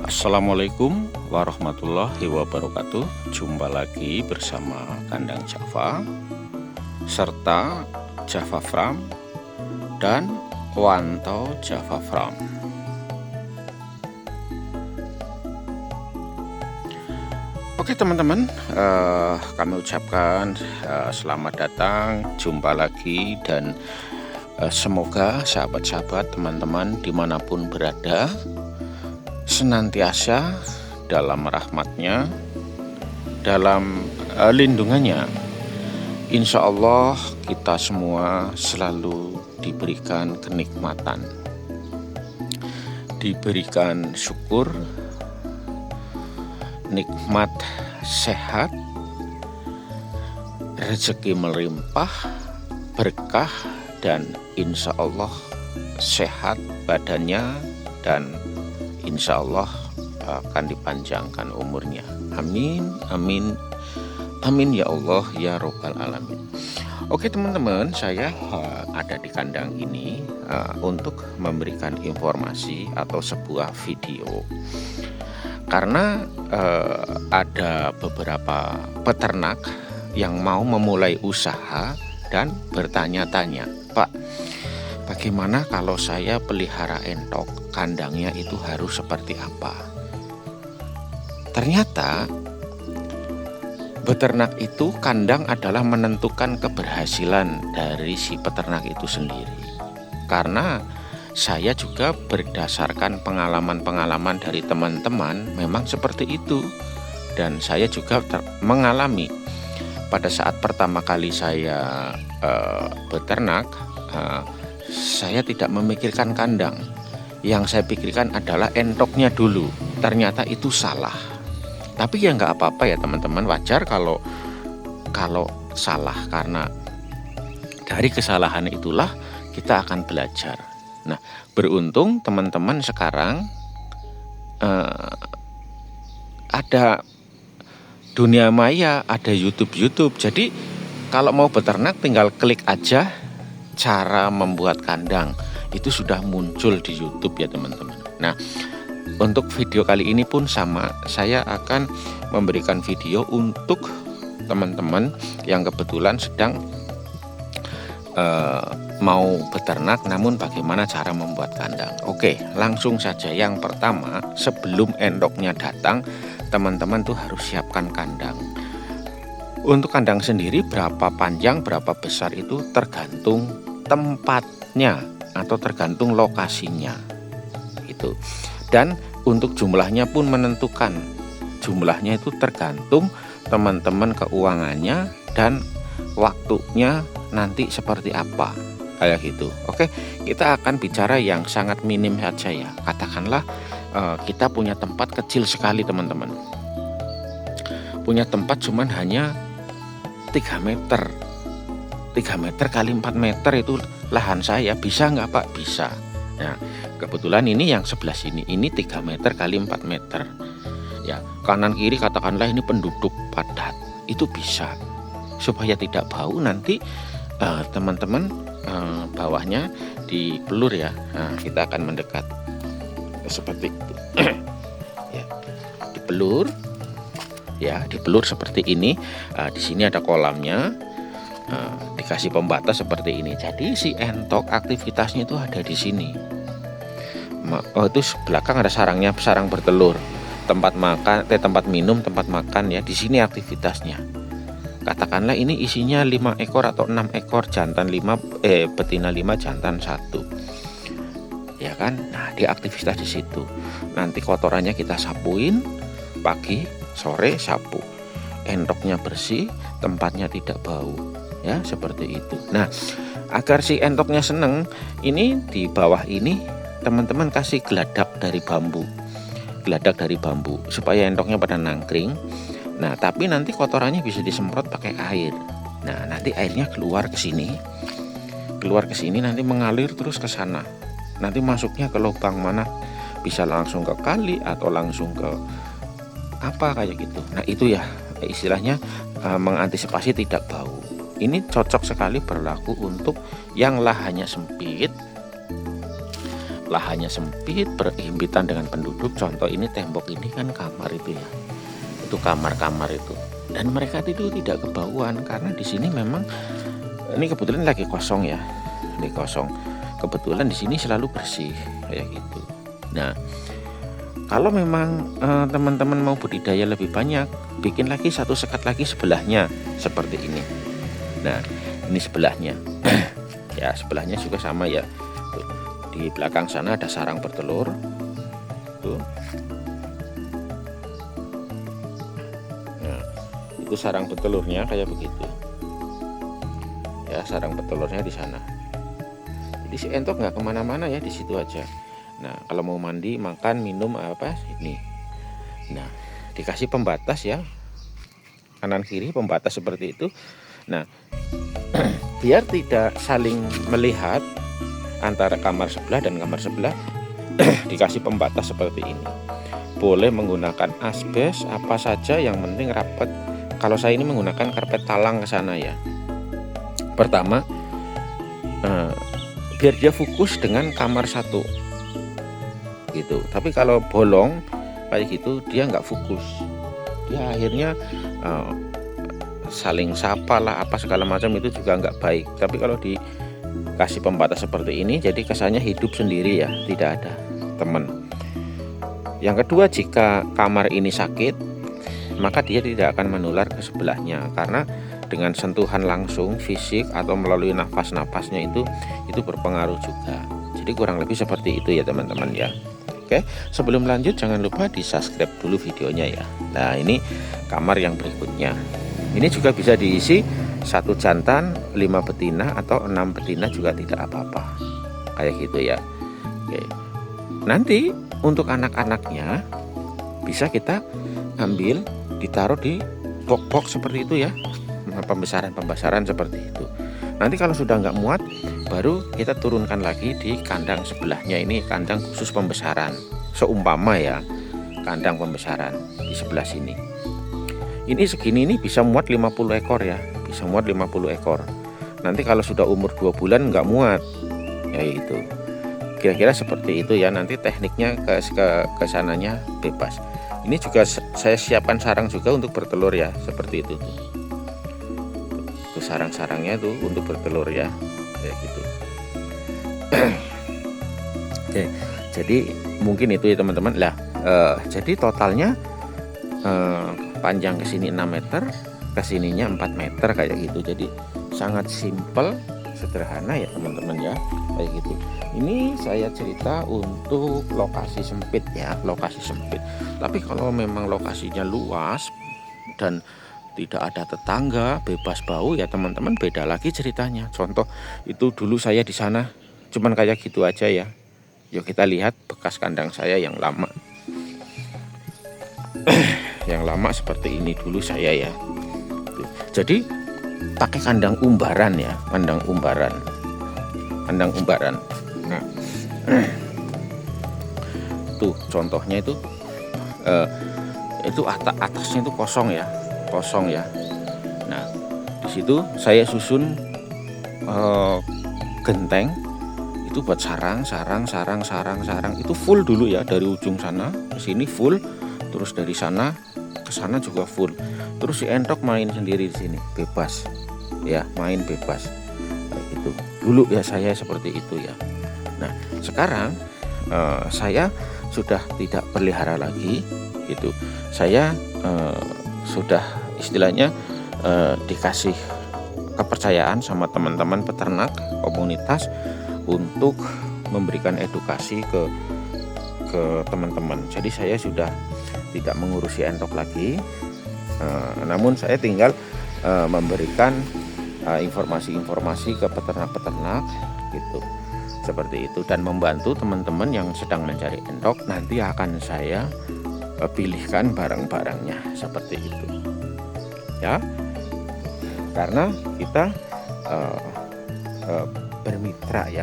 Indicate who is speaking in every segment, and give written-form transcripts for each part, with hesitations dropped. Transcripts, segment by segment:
Speaker 1: Assalamualaikum warahmatullahi wabarakatuh. Jumpa lagi bersama Kandang Java serta Java Farm dan Wantau Java Farm. Oke teman-teman, kami ucapkan selamat datang, jumpa lagi, dan semoga sahabat-sahabat teman-teman dimanapun berada senantiasa dalam rahmatnya, dalam lindungannya. Insya Allah kita semua selalu diberikan kenikmatan, diberikan syukur, nikmat sehat, rezeki melimpah, berkah, dan insya Allah sehat badannya, dan insya Allah akan dipanjangkan umurnya. Amin, amin, amin ya Allah ya Robbal Alamin. Oke teman-teman, saya ada di kandang ini untuk memberikan informasi atau sebuah video. Karena ada beberapa peternak yang mau memulai usaha dan bertanya-tanya, Pak, bagaimana kalau saya pelihara entok, kandangnya itu harus seperti apa? Ternyata beternak itu, kandang adalah menentukan keberhasilan dari si peternak itu sendiri. Karena saya juga berdasarkan pengalaman-pengalaman dari teman-teman memang seperti itu. Dan saya juga mengalami pada saat pertama kali saya beternak, saya tidak memikirkan kandang. Yang saya pikirkan adalah entoknya dulu. Ternyata itu salah. Tapi ya nggak apa-apa ya teman-teman, wajar kalau salah, karena dari kesalahan itulah kita akan belajar. Nah, beruntung teman-teman sekarang ada dunia maya, ada YouTube. Jadi kalau mau beternak tinggal klik aja cara membuat kandang, itu sudah muncul di YouTube ya teman-teman. Nah, untuk video kali ini pun sama, saya akan memberikan video untuk teman-teman yang kebetulan sedang mau beternak namun bagaimana cara membuat kandang. Oke, langsung saja. Yang pertama, sebelum endoknya datang, teman-teman tuh harus siapkan kandang. Untuk kandang sendiri berapa panjang, berapa besar itu tergantung tempatnya atau tergantung lokasinya itu. Dan untuk jumlahnya pun menentukan. Jumlahnya itu tergantung teman-teman keuangannya dan waktunya nanti seperti apa, kayak gitu. Oke, kita akan bicara yang sangat minim saja ya. Katakanlah kita punya tempat kecil sekali teman-teman. Punya tempat cuman hanya 3 meter. 3 meter kali 4 meter itu lahan saya, bisa nggak Pak? Bisa. Nah, kebetulan ini yang sebelah sini, ini 3 meter kali 4 meter. Ya, kanan kiri katakanlah ini penduduk padat, itu bisa. Supaya tidak bau nanti teman-teman bawahnya dipelur ya. Nah, kita akan mendekat seperti itu. Ya, dipelur. Ya, dipelur seperti ini. Di sini ada kolamnya. Dikasih pembatas seperti ini. Jadi si entok aktivitasnya itu ada di sini. Itu belakang ada sarangnya, sarang bertelur, tempat makan, tempat minum, tempat makan ya. Di sini aktivitasnya. Katakanlah ini isinya 5 ekor atau 6 ekor, jantan 5, betina 5, jantan 1. Ya kan? Nah, di aktivitas di situ. Nanti kotorannya kita sapuin pagi, sore sapu. Entoknya bersih, tempatnya tidak bau. Ya, seperti itu. Nah, agar si entoknya seneng, ini di bawah ini teman-teman kasih geladak dari bambu. Geladak dari bambu supaya entoknya pada nangkring. Nah, tapi nanti kotorannya bisa disemprot pakai air. Nah, nanti airnya keluar ke sini. Keluar ke sini nanti mengalir terus ke sana. Nanti masuknya ke lubang mana? Bisa langsung ke kali atau langsung ke apa kayak gitu. Nah, itu ya istilahnya mengantisipasi tidak bau. Ini cocok sekali berlaku untuk yang lahannya sempit, lahannya sempit, berhimpitan dengan penduduk. Contoh ini tembok ini kan kamar itu ya, itu kamar-kamar itu, dan mereka itu tidak kebauan karena di sini memang ini kebetulan lagi kosong ya, ini kosong. Kebetulan di sini selalu bersih kayak gitu. Nah, kalau memang teman-teman mau budidaya lebih banyak, bikin lagi satu sekat lagi sebelahnya seperti ini. Nah, ini sebelahnya. Ya, sebelahnya juga sama ya. Tuh, di belakang sana ada sarang bertelur. Tuh. Nah, itu sarang bertelurnya kayak begitu. Ya, sarang bertelurnya di sana. Jadi si entok nggak kemana-mana ya, di situ aja. Nah, kalau mau mandi, makan, minum apa ini. Nah, dikasih pembatas ya, kanan kiri pembatas seperti itu. Nah, biar tidak saling melihat antara kamar sebelah dan kamar sebelah, dikasih pembatas seperti ini. Boleh menggunakan asbes apa saja, yang penting rapat. Kalau saya ini menggunakan karpet talang ke sana ya. Pertama, biar dia fokus dengan kamar satu gitu. Tapi kalau bolong kayak gitu dia nggak fokus, dia akhirnya saling sapa lah apa segala macam, itu juga nggak baik. Tapi kalau dikasih pembatas seperti ini, jadi kesannya hidup sendiri ya, tidak ada teman. Yang kedua, jika kamar ini sakit, maka dia tidak akan menular ke sebelahnya, karena dengan sentuhan langsung fisik atau melalui nafas-nafasnya itu berpengaruh juga. Jadi kurang lebih seperti itu ya teman-teman ya. Oke, sebelum lanjut jangan lupa di subscribe dulu videonya ya. Nah, ini kamar yang berikutnya. Ini juga bisa diisi 1 jantan, 5 betina atau 6 betina juga tidak apa-apa. Kayak gitu ya. Oke. Nanti untuk anak-anaknya bisa kita ambil, ditaruh di box-box seperti itu ya. Pembesaran seperti itu. Nanti kalau sudah nggak muat, baru kita turunkan lagi di kandang sebelahnya. Ini kandang khusus pembesaran, seumpama ya, kandang pembesaran di sebelah sini. Ini segini ini bisa muat 50 ekor ya, bisa muat 50 ekor. Nanti kalau sudah umur 2 bulan nggak muat, ya itu. Kira-kira seperti itu ya. Nanti tekniknya ke sananya bebas. Ini juga saya siapkan sarang juga untuk bertelur ya, seperti itu tuh. Sarang-sarangnya tuh untuk bertelur ya, kayak gitu. Oke, jadi mungkin itu ya teman-teman lah. Jadi totalnya panjang ke sini 6 meter, ke sininya 4 meter kayak gitu. Jadi sangat simpel, sederhana ya teman-teman ya, kayak gitu. Ini saya cerita untuk lokasi sempit ya, lokasi sempit. Tapi kalau memang lokasinya luas dan tidak ada tetangga, bebas bau ya teman-teman, beda lagi ceritanya. Contoh itu dulu saya di sana cuman kayak gitu aja ya. Yuk kita lihat bekas kandang saya yang lama. Yang lama seperti ini dulu saya ya. Jadi pakai kandang umbaran ya, kandang umbaran. Nah, tuh contohnya itu atasnya itu kosong ya. Nah, di situ saya susun genteng itu buat sarang itu full dulu ya, dari ujung sana ke sini full, terus dari sana ke sana juga full. Terus si entok main sendiri di sini, bebas ya, main bebas kayak gitu. Dulu ya saya seperti itu ya. Nah, sekarang saya sudah tidak pelihara lagi gitu. Saya sudah istilahnya dikasih kepercayaan sama teman-teman peternak komunitas untuk memberikan edukasi ke teman-teman. Jadi saya sudah tidak mengurusi entok lagi, namun saya tinggal memberikan informasi-informasi ke peternak-peternak gitu, seperti itu, dan membantu teman-teman yang sedang mencari entok. Nanti akan saya pilihkan barang-barangnya seperti itu ya, karena kita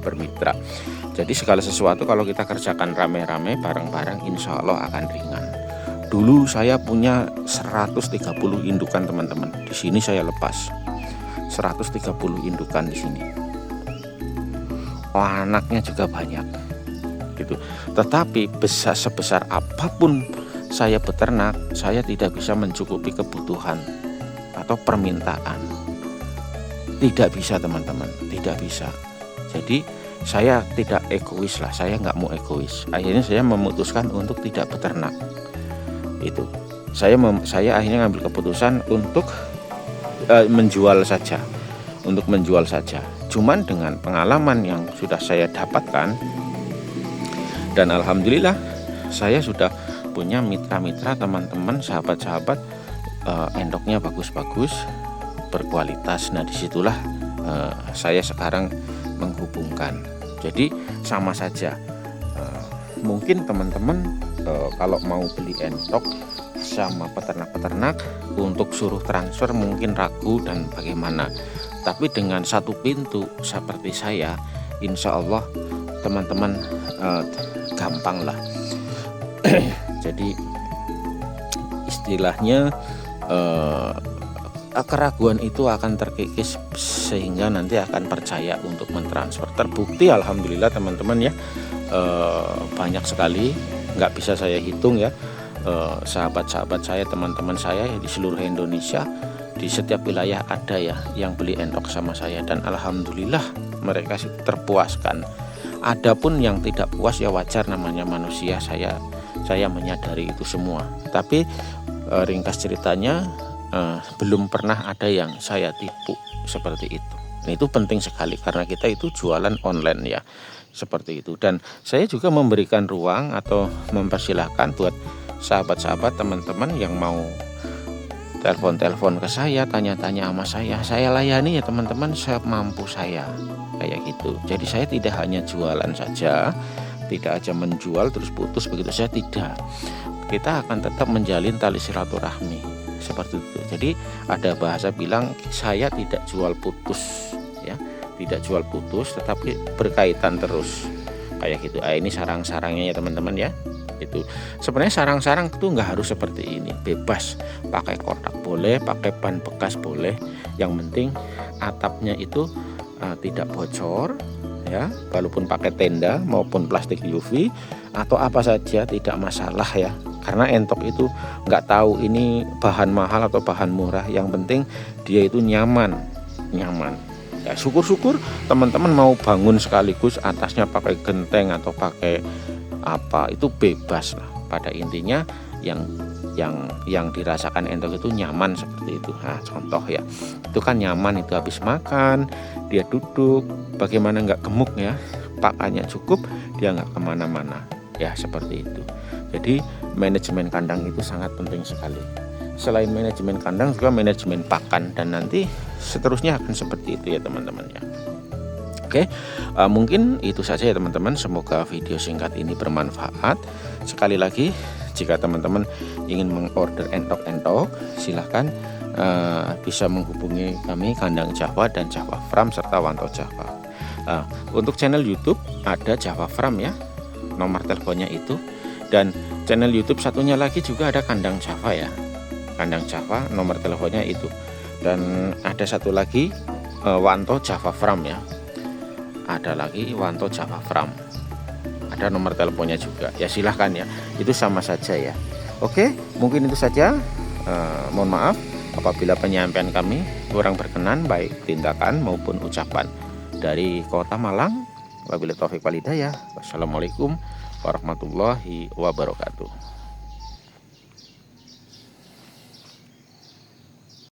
Speaker 1: bermitra. Jadi segala sesuatu kalau kita kerjakan rame-rame bareng-bareng, insya Allah akan ringan. Dulu saya punya 130 indukan teman-teman, di sini saya lepas 130 indukan di sini. Oh, anaknya juga banyak itu. Tetapi sebesar apapun saya beternak, saya tidak bisa mencukupi kebutuhan atau permintaan. Tidak bisa teman-teman, tidak bisa. Jadi saya tidak egois lah, saya nggak mau egois. Akhirnya saya memutuskan untuk tidak beternak. Itu saya akhirnya ngambil keputusan untuk menjual saja, Cuman dengan pengalaman yang sudah saya dapatkan, dan alhamdulillah saya sudah punya mitra-mitra, teman-teman, sahabat-sahabat, endoknya bagus-bagus, berkualitas. Nah disitulah saya sekarang menghubungkan. Jadi sama saja. Mungkin teman-teman kalau mau beli endok sama peternak-peternak untuk suruh transfer mungkin ragu dan bagaimana. Tapi dengan satu pintu seperti saya, insya Allah teman-teman gampang lah. Jadi istilahnya keraguan itu akan terkikis sehingga nanti akan percaya untuk mentransfer. Terbukti alhamdulillah teman-teman ya, banyak sekali, nggak bisa saya hitung ya, sahabat-sahabat saya, teman-teman saya di seluruh Indonesia, di setiap wilayah ada ya yang beli endok sama saya, dan alhamdulillah mereka terpuaskan. Adapun yang tidak puas ya wajar, namanya manusia, saya menyadari itu semua. Tapi ringkas ceritanya, belum pernah ada yang saya tipu seperti itu. Nah, itu penting sekali karena kita itu jualan online ya, seperti itu. Dan saya juga memberikan ruang atau mempersilahkan buat sahabat-sahabat, teman-teman yang mau telepon ke saya, tanya-tanya sama saya layani ya teman-teman semampu saya, kayak gitu. Jadi saya tidak hanya jualan saja, tidak aja menjual terus putus begitu saja, tidak. Kita akan tetap menjalin tali silaturahmi seperti itu. Jadi ada bahasa bilang saya tidak jual putus ya, tidak jual putus tetapi berkaitan terus, kayak gitu. Ini sarang-sarangnya ya teman-teman ya. Itu sebenarnya sarang-sarang itu nggak harus seperti ini, bebas, pakai kotak boleh, pakai ban bekas boleh, yang penting atapnya itu tidak bocor ya, walaupun pakai tenda maupun plastik UV atau apa saja tidak masalah ya, karena entok itu nggak tahu ini bahan mahal atau bahan murah, yang penting dia itu nyaman ya. Syukur-syukur teman-teman mau bangun sekaligus atasnya pakai genteng atau pakai apa, itu bebas lah. Pada intinya yang dirasakan entok itu nyaman seperti itu. Nah, contoh ya, itu kan nyaman, itu habis makan dia duduk, bagaimana nggak gemuk ya, pakannya cukup, dia nggak kemana-mana ya, seperti itu. Jadi manajemen kandang itu sangat penting sekali. Selain manajemen kandang juga manajemen pakan, dan nanti seterusnya akan seperti itu ya teman-teman ya. Oke, mungkin itu saja ya teman-teman. Semoga video singkat ini bermanfaat. Sekali lagi, jika teman-teman ingin mengorder entok-entok, silahkan bisa menghubungi kami, Kandang Java dan Java Farm serta Wanto Java. Untuk channel YouTube ada Java Farm ya, nomor teleponnya itu. Dan channel YouTube satunya lagi juga ada Kandang Java ya, Kandang Java, nomor teleponnya itu. Dan ada satu lagi Wanto Java Farm ya, ada lagi Wanto Java Farm, ada nomor teleponnya juga ya, silahkan ya, itu sama saja ya. Oke, mungkin itu saja. Mohon maaf apabila penyampaian kami kurang berkenan, baik tindakan maupun ucapan. Dari Kota Malang, wabillahi taufiq wal hidayah. Wassalamualaikum warahmatullahi wabarakatuh.